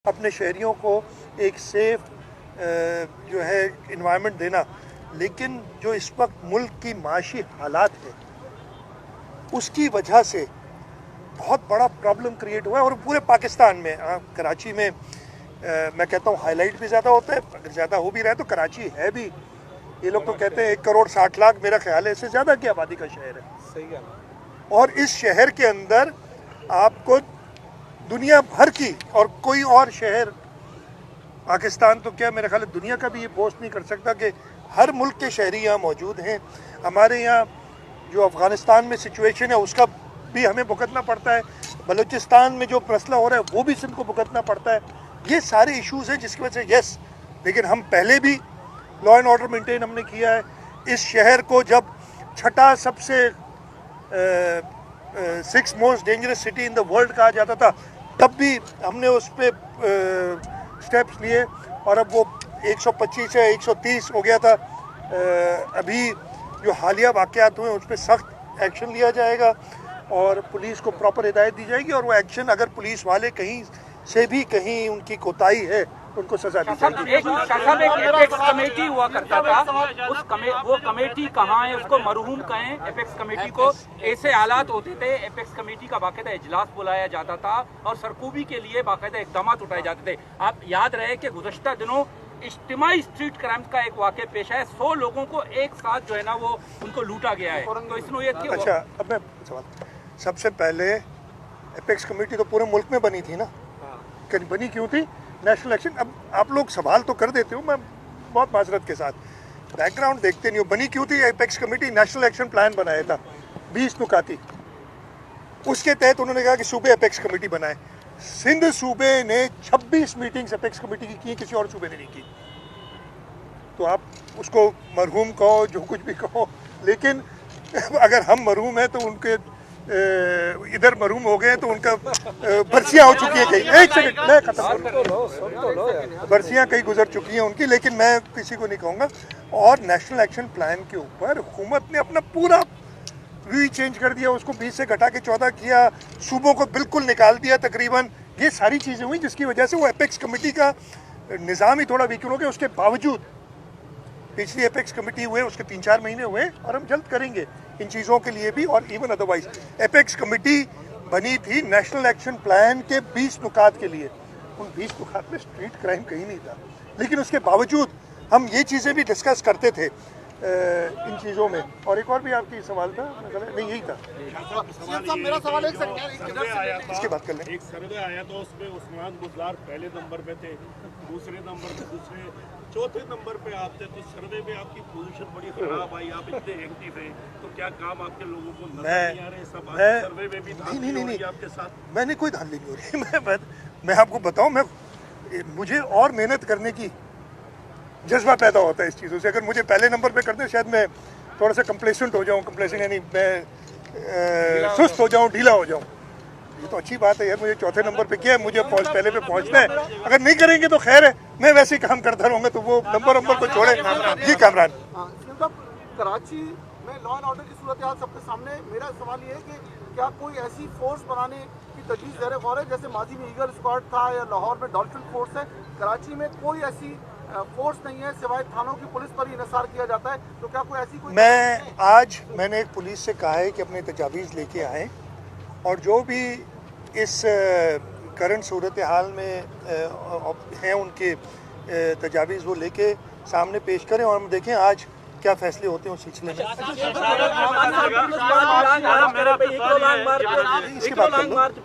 अपने शहरियों को एक सेफ जो है इन्वायरमेंट देना, लेकिन जो इस वक्त मुल्क की माशी हालात है उसकी वजह से बहुत बड़ा प्रॉब्लम क्रिएट हुआ है। और पूरे पाकिस्तान में कराची में मैं कहता हूँ हाईलाइट भी ज़्यादा होता है, अगर ज़्यादा हो भी रहा है तो कराची है भी, ये लोग तो कहते हैं 1 करोड़ 60 लाख, मेरा ख्याल है इससे ज़्यादा की आबादी का शहर है। सही है। और इस शहर के अंदर आपको दुनिया भर की और कोई और शहर, पाकिस्तान तो क्या मेरे ख्याल दुनिया का भी ये बोस्ट नहीं कर सकता कि हर मुल्क के शहरी यहाँ मौजूद हैं। हमारे यहाँ जो अफ़गानिस्तान में सिचुएशन है उसका भी हमें भुगतना पड़ता है, बलूचिस्तान में जो मसला हो रहा है वो भी सिंध को भुगतना पड़ता है। ये सारे इश्यूज़ हैं जिसकी वजह से यस, लेकिन हम पहले भी लॉ एंड ऑर्डर मेंटेन हमने किया है। इस शहर को जब छठा सबसे 6th most dangerous city in the world कहा जाता था, तब भी हमने उस पर स्टेप्स लिए और अब वो 125 या 130 हो गया था। अभी जो हालिया वाक़यात हुए उस पर सख्त एक्शन लिया जाएगा और पुलिस को प्रॉपर हिदायत दी जाएगी, और वो एक्शन अगर पुलिस वाले कहीं से भी कहीं उनकी कोताही है उनको सजा दी जाएगी। एक एपेक्स कमेटी हुआ करता था, वो कमेटी कहाँ है? उसको मरहूम कहें एपेक्स कमेटी को। ऐसे हालात होते थे, एपेक्स कमेटी का बाकायदा इजलास बुलाया जाता था और सरकूबी के लिए बाकायदा इक़दाम उठाए जाते थे। आप याद रहे कि गुज़श्ता दिनों इज्तिमाई स्ट्रीट क्राइम्स का एक वाक़या पेश है, 100 लोगों को एक साथ जो है ना वो उनको लूटा गया है। तो इस नोयत की अच्छा, अब मैं सवाल, सबसे पहले एपेक्स कमेटी तो पूरे मुल्क में बनी थी ना, बनी क्यों थी? National action. अब आप लोग सवाल तो कर देते हो, मैं बहुत माजरत के साथ बैकग्राउंड देखते नहीं हो। बनी क्यों थी apex committee? National action plan बनाया था 20 नुकाती, उसके तहत उन्होंने कहा कि सूबे एपेक्स कमेटी बनाए। सिंध सूबे ने 26 मीटिंग्स एपेक्स कमेटी की किसी और सूबे ने नहीं की। तो आप उसको मरहूम कहो, जो कुछ भी कहो, लेकिन अगर हम मरहूम हैं तो उनके इधर मरहूम हो गए तो उनका बरसियाँ हो चुकी है कहीं। एक सेकंड, मैं खत्म करूँ। बरसियाँ कहीं गुजर चुकी हैं उनकी, लेकिन मैं किसी को नहीं कहूँगा। और नेशनल एक्शन प्लान के ऊपर हुकूमत ने अपना पूरा व्यू चेंज कर दिया, उसको 20 से घटा के 14 किया, सूबों को बिल्कुल निकाल दिया तकरीबन। ये सारी चीज़ें हुई जिसकी वजह से वो एपेक्स कमेटी का निज़ाम ही थोड़ा वीक हो गया। उसके बावजूद पिछली एपेक्स कमेटी हुए उसके 3-4 महीने हुए और हम जल्द करेंगे इन चीज़ों के लिए भी। और इवन अदरवाइज एपेक्स कमेटी बनी थी नेशनल एक्शन प्लान के 20 नुकात के लिए। उन 20 नुकात में स्ट्रीट क्राइम कहीं नहीं था, लेकिन उसके बावजूद हम ये चीज़ें भी डिस्कस करते थे इन चीज़ों में। और एक और भी आपकी सवाल था, नहीं यही था। मेरा सवाल इसके बात कर लें। एक सर्वे आया तो उसमें उस्मान गुजरार पहले नंबर पे थे, दूसरे नंबर पे, चौथे नंबर पे आप थे। तो सर्वे में आपकी पोजीशन बड़ी खराब आई, आप इतने एक्टिव हैं, तो क्या काम आपके लोगों को नजर नहीं आ रहे? सब सर्वे में भी नहीं आपके साथ। मैंने कोई धांधली नहीं हो रही। मैं आपको बताऊं, मुझे और मेहनत करने की जज्बा पैदा होता है इस चीज़ों से। अगर मुझे पहले नंबर पे करते शायद मैं थोड़ा सा कंप्लेसेंट हो जाऊँ, कंप्लेसेंट यानी मैं सुस्त हो जाऊँ, ढीला हो जाऊँ। ये तो अच्छी बात है यार, मुझे चौथे नंबर पे किया है, मुझे पहले पे पहुंचना है। अगर नहीं करेंगे तो खैर है, मैं वैसे ही काम करता रहूँगा, तो वो नंबर को छोड़े। जी कामरान, कराची में लॉ एंड ऑर्डर की सूरत हाल सबके सामने। मेरा सवाल ये है कि क्या कोई ऐसी फोर्स बनाने की तजवीज़ ज़ेर गौर है? जैसे माजी में ईगल स्क्वाड था या लाहौर में डॉल्फिन फोर्स है, कराची में कोई ऐसी फोर्स नहीं है, सिवाय थानों की पुलिस पर ही इंहिसार किया जाता है। तो क्या कोई ऐसी मैंने एक पुलिस से कहा है कि अपने तजावीज़ लेके आएँ और जो भी इस करंट सूरत हाल में हैं उनके तजावीज़ वो लेके सामने पेश करें और हम देखें आज क्या फैसले होते हैं उस सिलसिले में।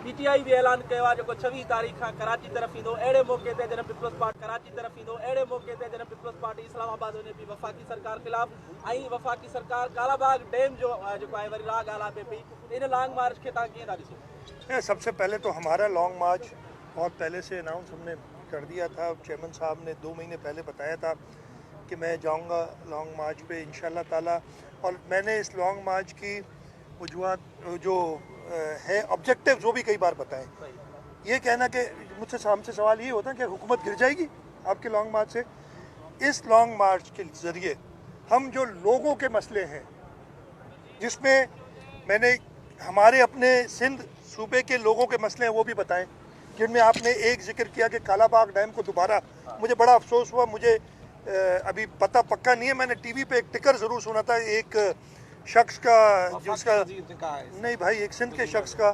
पीटीआई भी ऐलान कयो आहे जेको 26 तारीख़ खां कराची तरफ़ ईंदो। अहिड़े मौक़े ते जॾहिं पीपल्स पार्टी कराची तरफ़ ईंदो, अहिड़े मौक़े ते जॾहिं पीपल्स पार्टी इस्लामाबाद वञे पई वफ़ाक़ी सरकार ख़िलाफ़, ऐं वफ़ाक़ी सरकार कालाबाग डैम जो जेको आहे वरी राह ॻाल्हाए पई पई। इन लॉन्ग मार्च खे तव्हां कीअं था ॾिसो? सबसे पहले तो हमारा लॉन्ग मार्च बहुत पहले से अनाउंस हमने कर दिया था। चेयरमैन साहब ने 2 महीने पहले बताया था कि मैं जाऊंगा लॉन्ग मार्च पे इंशाल्लाह ताला। और मैंने इस लॉन्ग मार्च की वजूहत जो है ऑब्जेक्टिव वो भी कई बार बताएं। ये कहना कि मुझसे हमसे सवाल ये होता है कि हुकूमत गिर जाएगी आपके लॉन्ग मार्च से। इस लॉन्ग मार्च के ज़रिए हम जो लोगों के मसले हैं, जिसमें मैंने हमारे अपने सिंध सूबे के लोगों के मसले हैं वो भी बताएं, जिनमें आपने एक जिक्र किया कि कालाबाग डैम को दोबारा, मुझे बड़ा अफसोस हुआ, मुझे अभी पता पक्का नहीं है, मैंने टीवी पे एक टिकर ज़रूर सुना था एक शख्स का जिसका, नहीं भाई, एक सिंध के शख्स का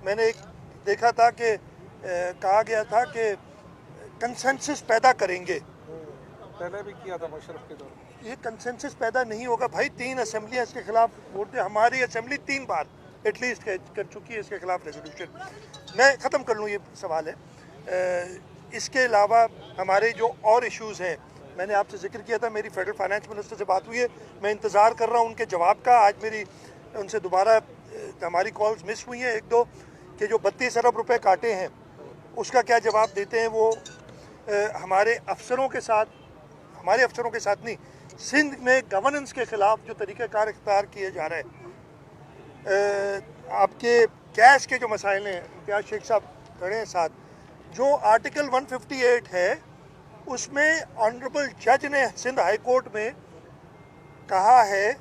मैंने एक देखा था कि कहा गया था कि कंसेंसस पैदा करेंगे। पहले भी किया था मुशर्रफ के दौर। ये कंसेंसस पैदा नहीं होगा भाई, 3 असेंबलियाँ इसके खिलाफ वोट दे, हमारी असेंबली 3 बार एटलीस्ट कर चुकी है इसके खिलाफ रेजोल्यूशन। मैं ख़त्म कर लूँ, ये सवाल है। इसके अलावा हमारे जो और इश्यूज़ हैं, मैंने आपसे जिक्र किया था, मेरी फेडरल फाइनेंस मिनिस्टर से बात हुई है, मैं इंतज़ार कर रहा हूँ उनके जवाब का। आज मेरी उनसे दोबारा हमारी कॉल्स मिस हुई हैं 1-2 कि जो 32 अरब रुपए काटे हैं उसका क्या जवाब देते हैं वो। हमारे अफसरों के साथ नहीं, सिंध में गवर्नेंस के ख़िलाफ़ जो तरीक़ाकार इख्तियार किए जा रहे हैं, आपके कैश के जो मसाइल हैं, इम्तियाज़ शेख साहब खड़े हैं साथ, जो आर्टिकल 158 है उसमें ऑनरेबल जज ने सिंध हाई कोर्ट में कहा है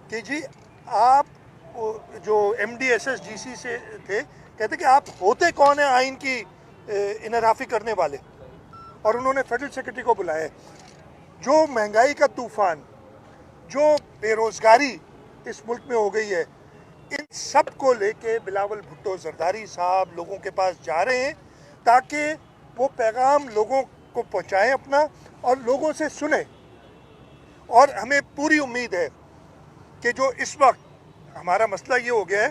कि जी आप जो MDSS-GC से थे, कहते कि आप होते कौन है आइन की इनराफी करने वाले, और उन्होंने फेडरल सेक्रेटरी को बुलाया है। जो महंगाई का तूफान, जो बेरोज़गारी इस मुल्क में हो गई है, इन सब को लेके बिलावल भुट्टो जरदारी साहब लोगों के पास जा रहे हैं ताकि वो पैगाम लोगों को पहुंचाएं अपना और लोगों से सुने। और हमें पूरी उम्मीद है कि जो इस वक्त हमारा मसला ये हो गया है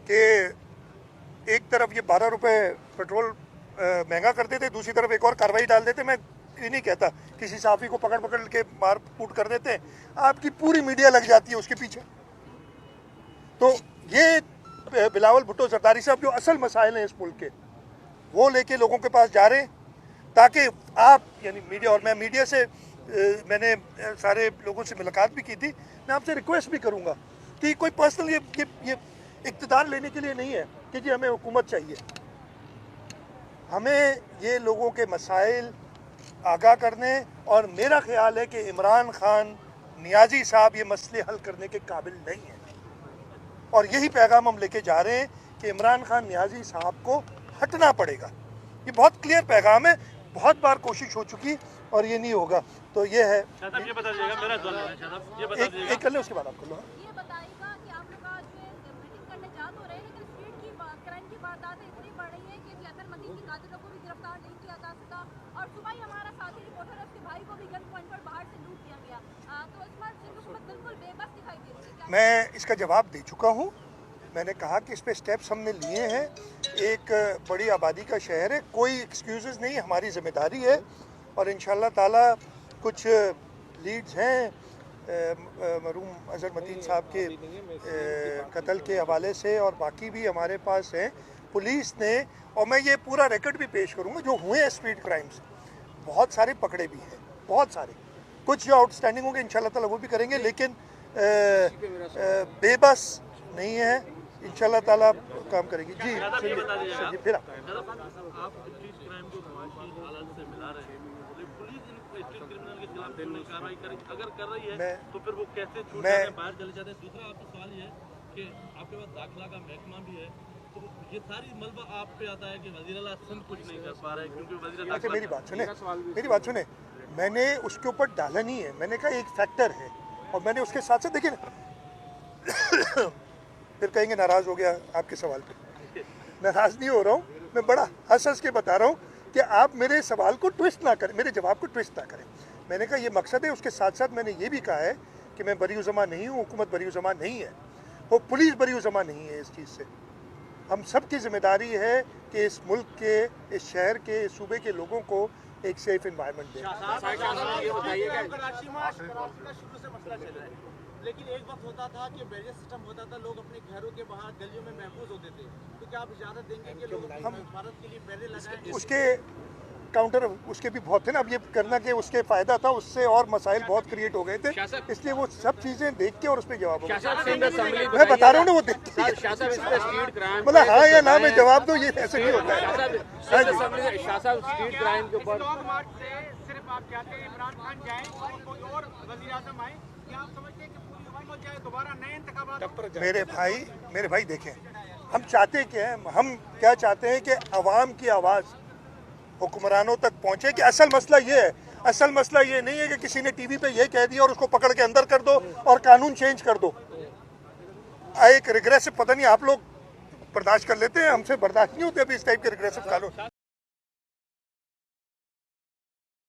कि एक तरफ ये 12 रुपये पेट्रोल महंगा कर देते, दूसरी तरफ एक और कार्रवाई डाल देते। मैं ये नहीं कहता किसी साफ़ी को पकड़ के मार कूट कर देते हैं, आपकी पूरी मीडिया लग जाती है उसके पीछे। तो ये बिलावल भुट्टो जरदारी साहब जो असल मसाइल हैं इस मुल्क के, वो लेके लोगों के पास जा रहे हैं ताकि आप, यानी मीडिया, और मैं मीडिया से मैंने सारे लोगों से मुलाकात भी की थी, मैं आपसे रिक्वेस्ट भी करूंगा कि कोई पर्सनल ये इक़्तिदार लेने के लिए नहीं है कि जी हमें हुकूमत चाहिए। हमें ये लोगों के मसाइल आगाह करने, और मेरा ख्याल है कि इमरान खान नियाज़ी साहब ये मसले हल करने के काबिल नहीं है, और यही पैगाम हम लेके जा रहे हैं कि इमरान खान नियाज़ी साहब को हटना पड़ेगा। ये बहुत क्लियर पैगाम है, बहुत बार कोशिश हो चुकी और ये नहीं होगा। तो ये है, ये बता दीजिएगा, मेरा एक कर ले उसके बाद आप कर लो। ये बताइएगा कि आप लोग आज मीटिंग करने जा तो रहे हैं, लेकिन स्ट्रीट की क्राइम की वारदातें इतनी बढ़ रही है कि जैतर मदीन की कातिलों को भी गिरफ्तार नहीं किया जा सका, और सुबह ही हमारा साथी रिपोर्टर है, उसके भाई को भी गन पॉइंट पर बाहर से लूट किया गया। तो इस पर सिंध हुकूमत बिल्कुल बेबस दिखाई दे रही है। मैं इसका जवाब दे चुका हूँ, मैंने कहा कि इस पे स्टेप्स हमने लिए हैं। एक बड़ी आबादी का शहर है, कोई एक्सक्यूज़ नहीं, हमारी जिम्मेदारी है, और इंशाल्लाह ताला कुछ लीड्स हैं मरहूम अजहर मतीन साहब के कत्ल के हवाले से, और बाकी भी हमारे पास हैं। पुलिस ने, और मैं ये पूरा रिकॉर्ड भी पेश करूँगा जो हुए हैं स्ट्रीट क्राइम्स, बहुत सारे पकड़े भी हैं, बहुत सारे, कुछ जो आउटस्टैंडिंग होंगे इंशाल्लाह ताला वो भी करेंगे, लेकिन बेबस नहीं है, इंशाल्लाह ताला काम करेगी। जी फिर आप स्ट्रीट क्राइम को मुआशी हालात से मिला रहे हैं, पुलिस स्ट्रीट क्रिमिनल के खिलाफ कार्रवाई करेगी, अगर कर रही है तो फिर वो कैसे छूट जाते हैं, बाहर चले जाते हैं। दूसरा आपका सवाल ये है कि आपके पास दाखिला का महकमा भी है, तो ये सारी मलबा आप पे आता है कि वज़ीर आला सिंध कुछ नहीं कर पा रहे हैं क्योंकि वज़ीर आला। मेरी बात सुने, मैंने उसके ऊपर डाला नहीं है, मैंने कहा एक फैक्टर है, और मैंने उसके साथ साथ देखिए फिर कहेंगे नाराज़ हो गया आपके सवाल पे। नाराज़ नहीं हो रहा हूँ, मैं बड़ा हंस के बता रहा हूँ कि आप मेरे सवाल को ट्विस्ट ना करें, मेरे जवाब को ट्विस्ट ना करें। मैंने कहा ये मकसद है, उसके साथ साथ मैंने ये भी कहा है कि मैं बरीउज़्ज़मा नहीं हूँ, हुकूमत बरीउज़्ज़मा नहीं है, वो पुलिस बरीउज़्ज़मा नहीं है। इस चीज़ से हम सब की जिम्मेदारी है कि इस मुल्क के, इस शहर के, इस सूबे के लोगों को एक सेफ इन्वायरमेंट दें। लेकिन एक वक्त होता था कि बैरियर सिस्टम होता था, लोग अपने घरों के बाहर गलियों में महफूज होते थे, तो क्या आप इजाज़त देंगे कि लोग भारत के लिए बैरियर लगाएं? उसके काउंटर उसके भी बहुत थे ना, अब ये करना कि उसके फ़ायदा था, उससे और मसाइल बहुत क्रिएट हो गए थे, इसलिए वो सब चीज़ें देख के और उस पर जवाब हो गया। मैं बता रहा हूँ ना, वो देख के मतलब हाँ या ना में जवाब दो, ये ऐसे नहीं होता है। स्ट्रीट क्राइम के ऊपर सिर्फ आप चाहते हैं इमरान खान जाए और कोई और वज़ीर आज़म आए, क्या आप समझते हैं कि पूरी हुकूमत जाए, दोबारा नए इंतखाबात? मेरे भाई देखें, हम चाहते क्या हैं, हम क्या चाहते हैं कि अवाम की आवाज़ हुक्मरानों तक पहुंचे कि असल मसला ये है। असल मसला ये नहीं है कि किसी ने टीवी पे ये कह दिया और उसको पकड़ के अंदर कर दो और कानून चेंज कर दो। एक रिग्रेसिव, पता नहीं आप लोग बर्दाश्त कर लेते हैं, हमसे बर्दाश्त नहीं होते अभी इस टाइप के रिग्रेसिव कानून।